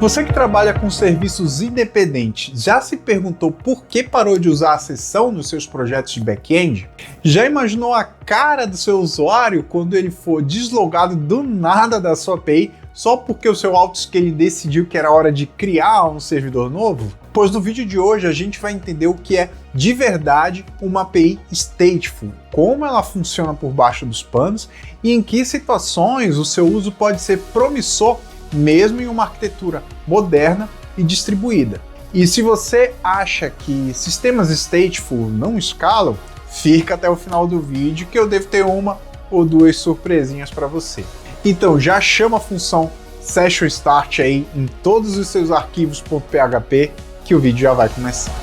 Você que trabalha com serviços independentes, já se perguntou por que parou de usar a seção nos seus projetos de back-end? Já imaginou a cara do seu usuário quando ele for deslogado do nada da sua API só porque o seu autoscale decidiu que era hora de criar um servidor novo? Pois no vídeo de hoje a gente vai entender o que é de verdade uma API stateful, como ela funciona por baixo dos panos e em que situações o seu uso pode ser promissor mesmo em uma arquitetura moderna e distribuída. E se você acha que sistemas stateful não escalam, fica até o final do vídeo que eu devo ter uma ou duas surpresinhas para você. Então já chama a função session start aí em todos os seus arquivos .php que o vídeo já vai começar.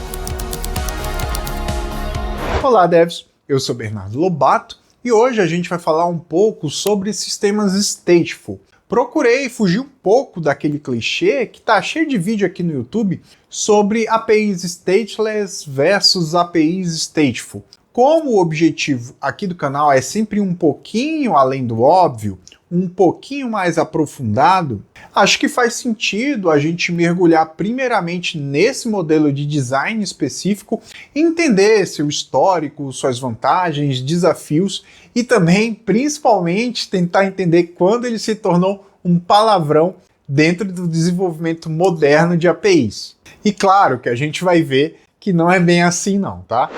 Olá devs, eu sou Bernardo Lobato e hoje a gente vai falar um pouco sobre sistemas stateful. Procurei fugir um pouco daquele clichê que tá cheio de vídeo aqui no YouTube sobre APIs stateless versus APIs stateful. Como o objetivo aqui do canal é sempre um pouquinho além do óbvio, um pouquinho mais aprofundado, acho que faz sentido a gente mergulhar primeiramente nesse modelo de design específico, entender seu histórico, suas vantagens, desafios e também, principalmente, tentar entender quando ele se tornou um palavrão dentro do desenvolvimento moderno de APIs. E claro que a gente vai ver que não é bem assim não, tá?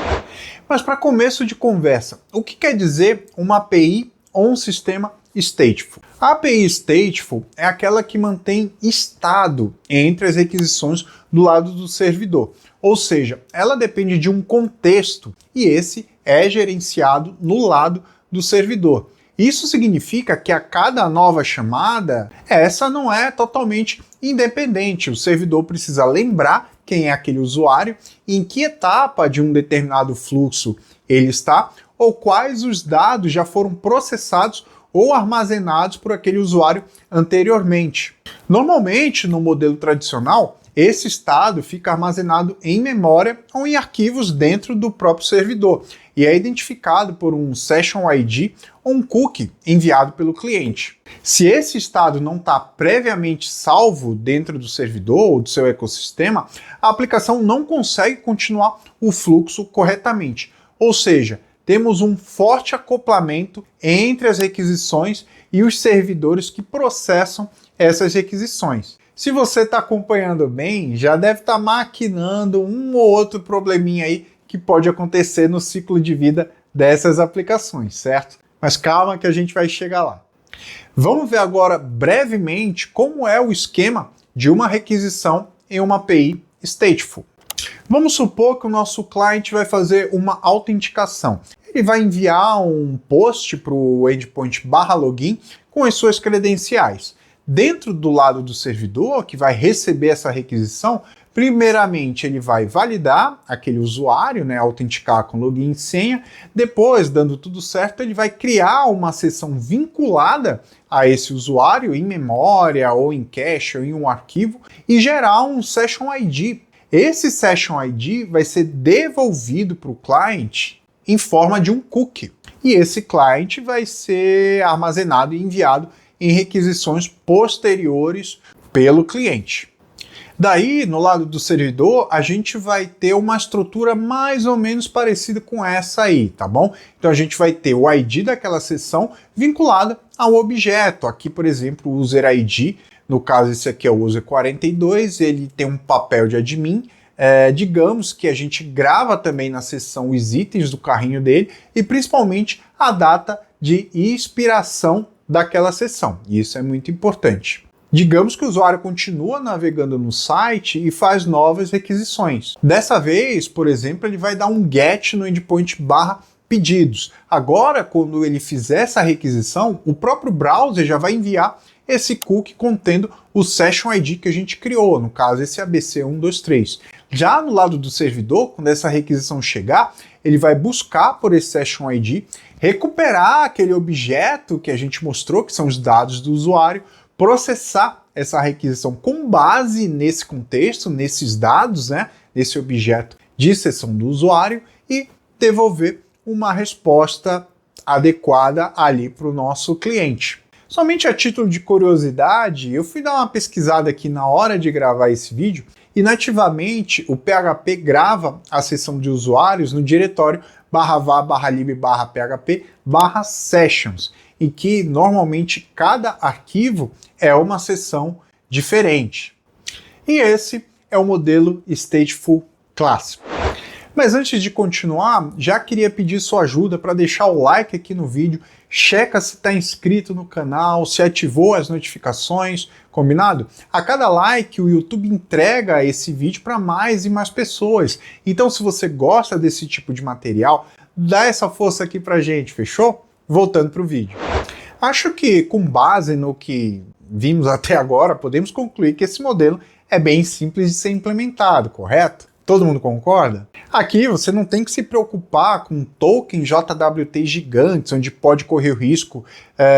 Mas para começo de conversa, o que quer dizer uma API ou um sistema stateful? A API stateful é aquela que mantém estado entre as requisições do lado do servidor. Ou seja, ela depende de um contexto e esse é gerenciado no lado do servidor. Isso significa que a cada nova chamada, essa não é totalmente independente. O servidor precisa lembrar quem é aquele usuário, em que etapa de um determinado fluxo ele está, ou quais os dados já foram processados ou armazenados por aquele usuário anteriormente. Normalmente, no modelo tradicional, esse estado fica armazenado em memória ou em arquivos dentro do próprio servidor e é identificado por um Session ID ou um cookie enviado pelo cliente. Se esse estado não está previamente salvo dentro do servidor ou do seu ecossistema, a aplicação não consegue continuar o fluxo corretamente. Ou seja, temos um forte acoplamento entre as requisições e os servidores que processam essas requisições. Se você está acompanhando bem, já deve estar maquinando um ou outro probleminha aí que pode acontecer no ciclo de vida dessas aplicações, certo? Mas calma que a gente vai chegar lá. Vamos ver agora brevemente como é o esquema de uma requisição em uma API stateful. Vamos supor que o nosso cliente vai fazer uma autenticação. Ele vai enviar um post para o endpoint /login com as suas credenciais. Dentro do lado do servidor, que vai receber essa requisição, primeiramente ele vai validar aquele usuário, autenticar com login e senha. Depois, dando tudo certo, ele vai criar uma sessão vinculada a esse usuário em memória, ou em cache, ou em um arquivo, e gerar um Session ID. Esse Session ID vai ser devolvido para o cliente em forma de um cookie. E esse cliente vai ser armazenado e enviado em requisições posteriores pelo cliente. Daí, no lado do servidor, a gente vai ter uma estrutura mais ou menos parecida com essa aí, tá bom? Então a gente vai ter o ID daquela sessão vinculada ao objeto. Aqui, por exemplo, o user ID, no caso esse aqui é o user 42, ele tem um papel de admin. Digamos que a gente grava também na sessão os itens do carrinho dele e principalmente a data de expiração daquela sessão. Isso é muito importante. Digamos que o usuário continua navegando no site e faz novas requisições. Dessa vez, por exemplo, ele vai dar um GET no endpoint /pedidos. Agora, quando ele fizer essa requisição, o próprio browser já vai enviar esse cookie contendo o Session ID que a gente criou, no caso esse ABC123. Já no lado do servidor, quando essa requisição chegar, ele vai buscar por esse Session ID, recuperar aquele objeto que a gente mostrou, que são os dados do usuário, processar essa requisição com base nesse contexto, nesses dados, nesse objeto de sessão do usuário e devolver uma resposta adequada ali para o nosso cliente. Somente a título de curiosidade, eu fui dar uma pesquisada aqui na hora de gravar esse vídeo e nativamente o PHP grava a seção de usuários no diretório /var/lib/php/sessions, em que normalmente cada arquivo é uma seção diferente. E esse é o modelo stateful clássico. Mas antes de continuar, já queria pedir sua ajuda para deixar o like aqui no vídeo, checa se está inscrito no canal, se ativou as notificações, combinado? A cada like o YouTube entrega esse vídeo para mais e mais pessoas. Então se você gosta desse tipo de material, dá essa força aqui pra gente, fechou? Voltando para o vídeo. Acho que com base no que vimos até agora, podemos concluir que esse modelo é bem simples de ser implementado, correto? Todo mundo concorda? Aqui você não tem que se preocupar com token JWT gigantes, onde pode correr o risco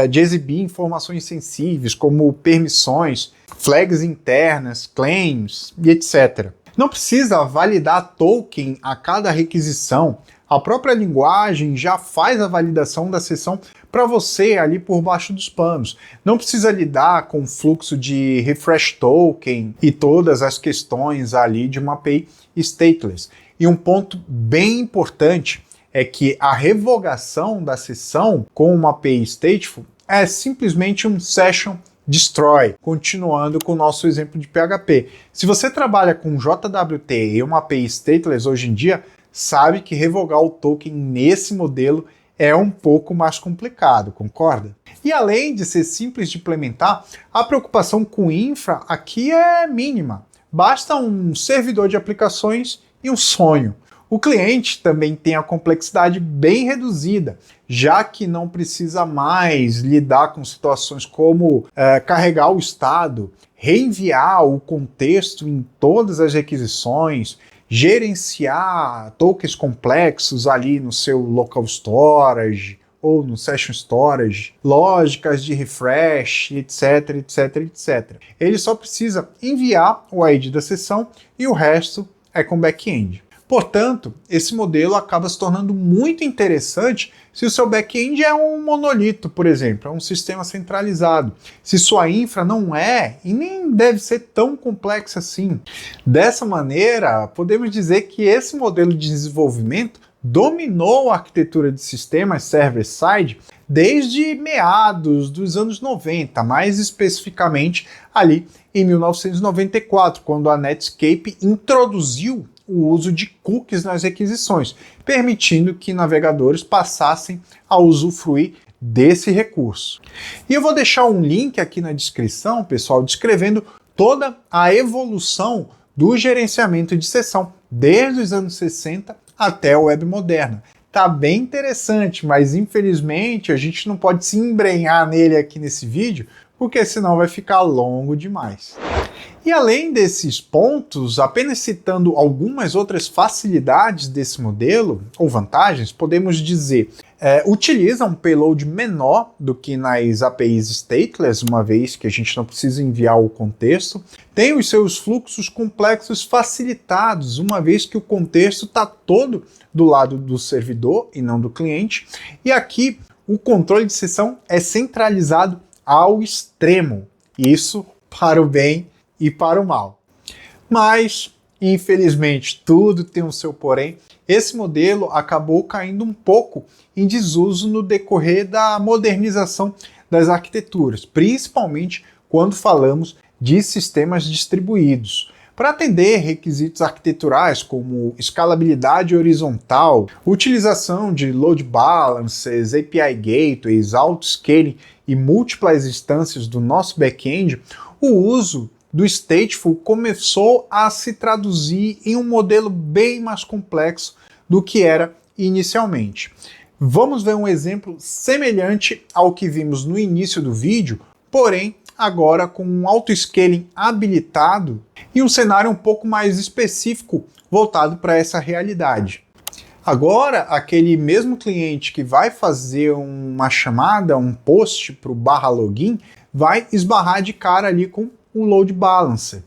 de exibir informações sensíveis, como permissões, flags internas, claims e etc. Não precisa validar token a cada requisição. A própria linguagem já faz a validação da seção para você ali por baixo dos panos. Não precisa lidar com o fluxo de refresh token e todas as questões ali de uma API stateless. E um ponto bem importante é que a revogação da seção com uma API stateful é simplesmente um session destroy, continuando com o nosso exemplo de PHP. Se você trabalha com JWT e uma API stateless hoje em dia, sabe que revogar o token nesse modelo é um pouco mais complicado, concorda? E além de ser simples de implementar, a preocupação com infra aqui é mínima. Basta um servidor de aplicações e um sonho. O cliente também tem a complexidade bem reduzida, já que não precisa mais lidar com situações como carregar o estado, reenviar o contexto em todas as requisições, gerenciar tokens complexos ali no seu local storage ou no session storage, lógicas de refresh, etc, etc, etc. Ele só precisa enviar o ID da sessão e o resto é com back-end. Portanto, esse modelo acaba se tornando muito interessante se o seu back-end é um monolito, por exemplo, é um sistema centralizado. Se sua infra não é e nem deve ser tão complexa assim. Dessa maneira, podemos dizer que esse modelo de desenvolvimento dominou a arquitetura de sistemas server-side desde meados dos anos 90, mais especificamente ali em 1994, quando a Netscape introduziu o uso de cookies nas requisições, permitindo que navegadores passassem a usufruir desse recurso. E eu vou deixar um link aqui na descrição, pessoal, descrevendo toda a evolução do gerenciamento de sessão, desde os anos 60 até a web moderna. Tá bem interessante, mas infelizmente a gente não pode se embrenhar nele aqui nesse vídeo, porque senão vai ficar longo demais. E além desses pontos, apenas citando algumas outras facilidades desse modelo, ou vantagens, podemos dizer, utiliza um payload menor do que nas APIs stateless, uma vez que a gente não precisa enviar o contexto, tem os seus fluxos complexos facilitados, uma vez que o contexto está todo do lado do servidor e não do cliente, e aqui o controle de sessão é centralizado ao extremo, isso para o bem e para o mal. Mas, infelizmente, tudo tem o seu porém. Esse modelo acabou caindo um pouco em desuso no decorrer da modernização das arquiteturas, principalmente quando falamos de sistemas distribuídos. Para atender requisitos arquiteturais como escalabilidade horizontal, utilização de load balancers, API gateways, auto-scaling e múltiplas instâncias do nosso back-end, o uso do stateful começou a se traduzir em um modelo bem mais complexo do que era inicialmente. Vamos ver um exemplo semelhante ao que vimos no início do vídeo, porém agora com um auto-scaling habilitado e um cenário um pouco mais específico voltado para essa realidade. Agora, aquele mesmo cliente que vai fazer uma chamada, um post para o /login, vai esbarrar de cara ali com o load balancer.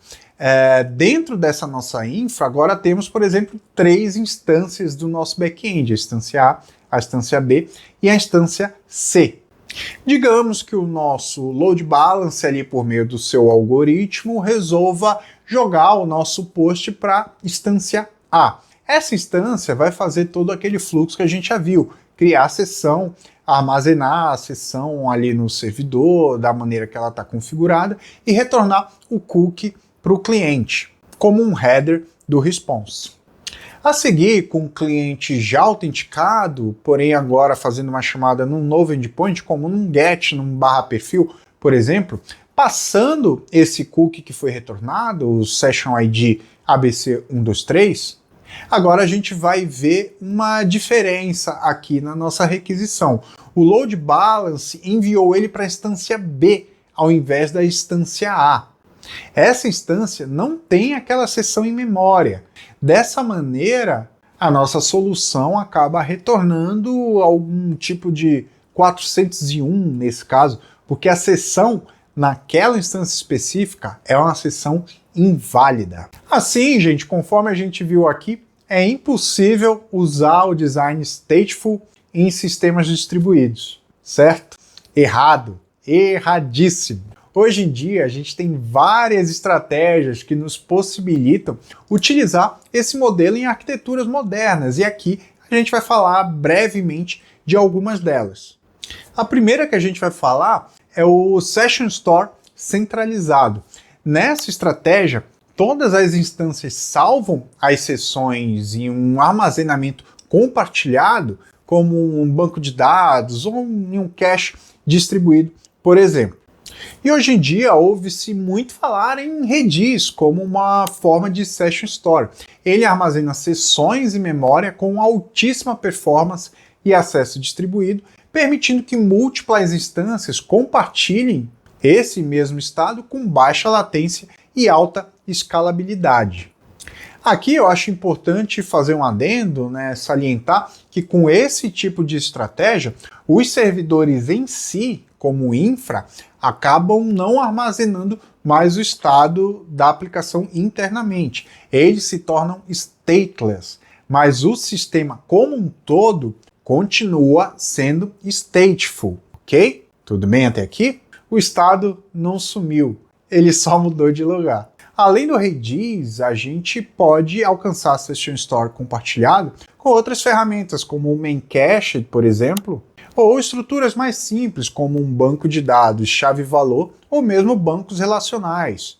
Dentro dessa nossa infra, agora temos, por exemplo, 3 instâncias do nosso back-end, a instância A, a instância B e a instância C. Digamos que o nosso load balance ali por meio do seu algoritmo resolva jogar o nosso post para instância A. Essa instância vai fazer todo aquele fluxo que a gente já viu, criar a sessão, armazenar a sessão ali no servidor, da maneira que ela está configurada, e retornar o cookie para o cliente, como um header do response. A seguir, com o cliente já autenticado, porém agora fazendo uma chamada num novo endpoint, como num get, num /perfil, por exemplo, passando esse cookie que foi retornado, o session ID ABC123, agora a gente vai ver uma diferença aqui na nossa requisição. O load balance enviou ele para a instância B, ao invés da instância A. Essa instância não tem aquela seção em memória. Dessa maneira, a nossa solução acaba retornando algum tipo de 401 nesse caso, porque a seção naquela instância específica é uma seção inválida. Assim, gente, conforme a gente viu aqui, é impossível usar o design stateful em sistemas distribuídos, certo? Errado, erradíssimo. Hoje em dia, a gente tem várias estratégias que nos possibilitam utilizar esse modelo em arquiteturas modernas, e aqui a gente vai falar brevemente de algumas delas. A primeira que a gente vai falar é o Session Store centralizado. Nessa estratégia, todas as instâncias salvam as sessões em um armazenamento compartilhado, como um banco de dados ou em um cache distribuído, por exemplo. E hoje em dia ouve-se muito falar em Redis como uma forma de Session Store. Ele armazena sessões em memória com altíssima performance e acesso distribuído, permitindo que múltiplas instâncias compartilhem esse mesmo estado com baixa latência e alta escalabilidade. Aqui eu acho importante fazer um adendo, salientar que com esse tipo de estratégia, os servidores em si, como infra, acabam não armazenando mais o estado da aplicação internamente. Eles se tornam stateless, mas o sistema como um todo continua sendo stateful, ok? Tudo bem até aqui? O estado não sumiu, ele só mudou de lugar. Além do Redis, a gente pode alcançar a Session Store compartilhado com outras ferramentas, como o Memcached, por exemplo, ou estruturas mais simples, como um banco de dados chave-valor, ou mesmo bancos relacionais.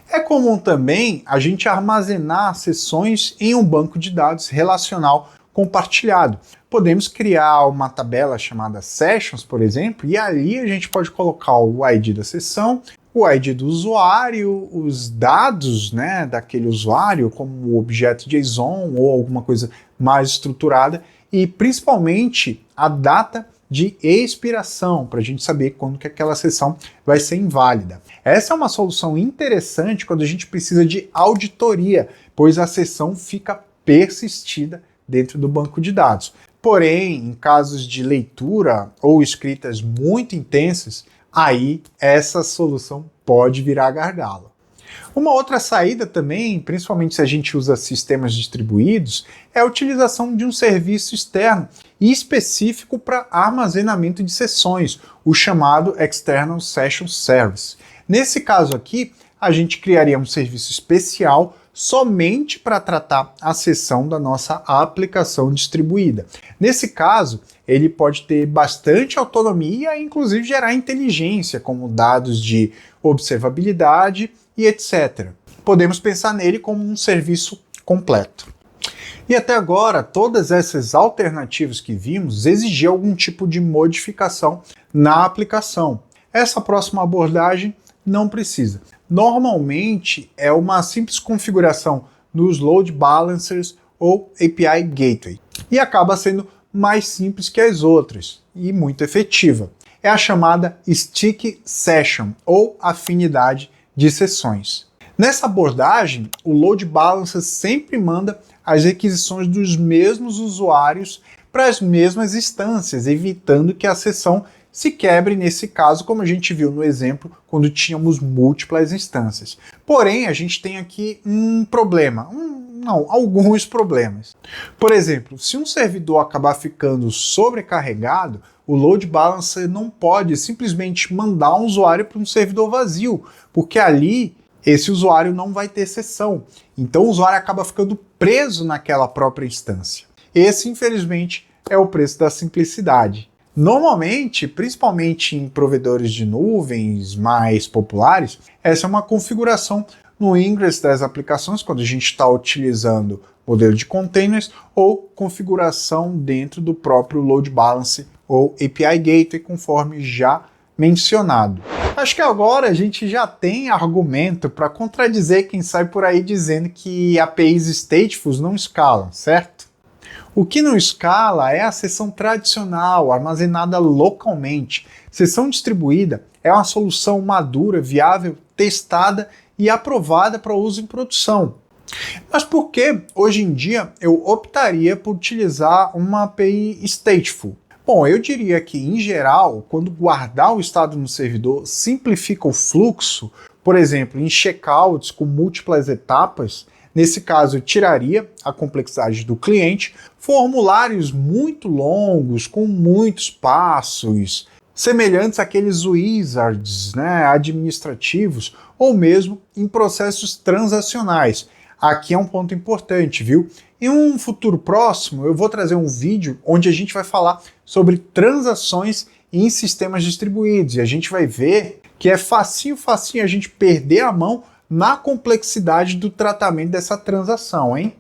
É comum também a gente armazenar sessões em um banco de dados relacional compartilhado. Podemos criar uma tabela chamada Sessions, por exemplo, e ali a gente pode colocar o ID da sessão, o ID do usuário, os dados daquele usuário, como o objeto JSON ou alguma coisa mais estruturada, e principalmente a data de expiração, para a gente saber quando que aquela sessão vai ser inválida. Essa é uma solução interessante quando a gente precisa de auditoria, pois a sessão fica persistida dentro do banco de dados. Porém, em casos de leitura ou escritas muito intensas, aí essa solução pode virar gargalo. Uma outra saída também, principalmente se a gente usa sistemas distribuídos, é a utilização de um serviço externo e específico para armazenamento de sessões, o chamado External Session Service. Nesse caso aqui, a gente criaria um serviço especial somente para tratar a sessão da nossa aplicação distribuída. Nesse caso, ele pode ter bastante autonomia e inclusive gerar inteligência, como dados de observabilidade e etc. Podemos pensar nele como um serviço completo. E até agora, todas essas alternativas que vimos exigiam algum tipo de modificação na aplicação. Essa próxima abordagem não precisa. Normalmente é uma simples configuração nos load balancers ou API Gateway e acaba sendo mais simples que as outras e muito efetiva. É a chamada Sticky Session ou afinidade de sessões. Nessa abordagem, o load balancer sempre manda as requisições dos mesmos usuários para as mesmas instâncias, evitando que a sessão se quebre nesse caso, como a gente viu no exemplo, quando tínhamos múltiplas instâncias. Porém, a gente tem aqui um problema, um Não, alguns problemas. Por exemplo, se um servidor acabar ficando sobrecarregado, o load balancer não pode simplesmente mandar um usuário para um servidor vazio, porque ali esse usuário não vai ter sessão. Então o usuário acaba ficando preso naquela própria instância. Esse, infelizmente, é o preço da simplicidade. Normalmente, principalmente em provedores de nuvens mais populares, essa é uma configuração no ingress das aplicações, quando a gente está utilizando modelo de containers, ou configuração dentro do próprio load balancer ou API gateway, conforme já mencionado. Acho que agora a gente já tem argumento para contradizer quem sai por aí dizendo que APIs stateful não escalam, certo? O que não escala é a sessão tradicional, armazenada localmente. Sessão distribuída é uma solução madura, viável, testada e aprovada para uso em produção. Mas por que, hoje em dia, eu optaria por utilizar uma API stateful? Bom, eu diria que, em geral, quando guardar o estado no servidor simplifica o fluxo, por exemplo, em checkouts com múltiplas etapas, nesse caso, eu tiraria a complexidade do cliente, formulários muito longos, com muitos passos, semelhantes àqueles wizards, administrativos, ou mesmo em processos transacionais. Aqui é um ponto importante, viu? Em um futuro próximo, eu vou trazer um vídeo onde a gente vai falar sobre transações em sistemas distribuídos, e a gente vai ver que é facinho a gente perder a mão na complexidade do tratamento dessa transação, hein?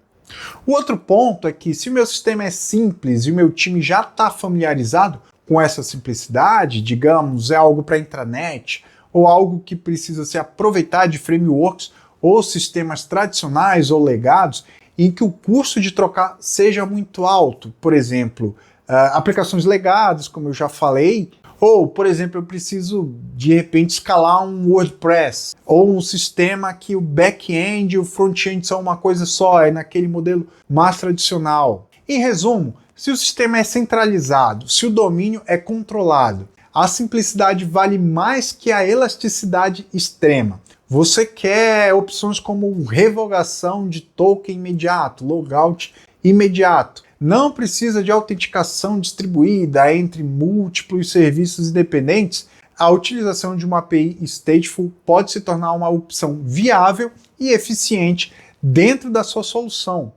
O outro ponto é que se o meu sistema é simples e o meu time já está familiarizado com essa simplicidade, digamos, é algo para intranet, ou algo que precisa se aproveitar de frameworks ou sistemas tradicionais ou legados, em que o custo de trocar seja muito alto, por exemplo, aplicações legadas, como eu já falei, ou, por exemplo, eu preciso, de repente, escalar um WordPress, ou um sistema que o back-end e o front-end são uma coisa só, é naquele modelo mais tradicional. Em resumo, se o sistema é centralizado, se o domínio é controlado, a simplicidade vale mais que a elasticidade extrema. Você quer opções como revogação de token imediato, logout imediato. Não precisa de autenticação distribuída entre múltiplos serviços independentes. A utilização de uma API stateful pode se tornar uma opção viável e eficiente dentro da sua solução.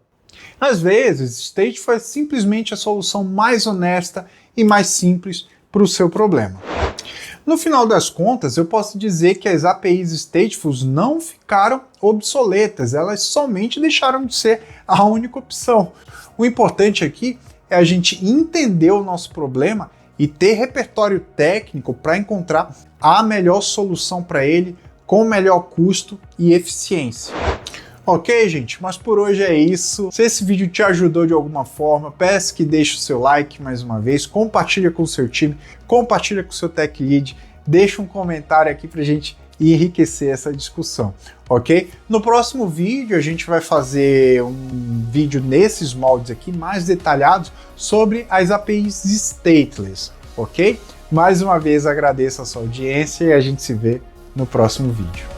Às vezes, stateful é simplesmente a solução mais honesta e mais simples para o seu problema. No final das contas, eu posso dizer que as APIs stateful não ficaram obsoletas, elas somente deixaram de ser a única opção. O importante aqui é a gente entender o nosso problema e ter repertório técnico para encontrar a melhor solução para ele com o melhor custo e eficiência. Ok, gente? Mas por hoje é isso. Se esse vídeo te ajudou de alguma forma, peço que deixe o seu like mais uma vez, compartilha com o seu time, compartilha com o seu tech lead, deixa um comentário aqui pra gente enriquecer essa discussão, ok? No próximo vídeo a gente vai fazer um vídeo nesses moldes aqui mais detalhados sobre as APIs stateless, ok? Mais uma vez agradeço a sua audiência e a gente se vê no próximo vídeo.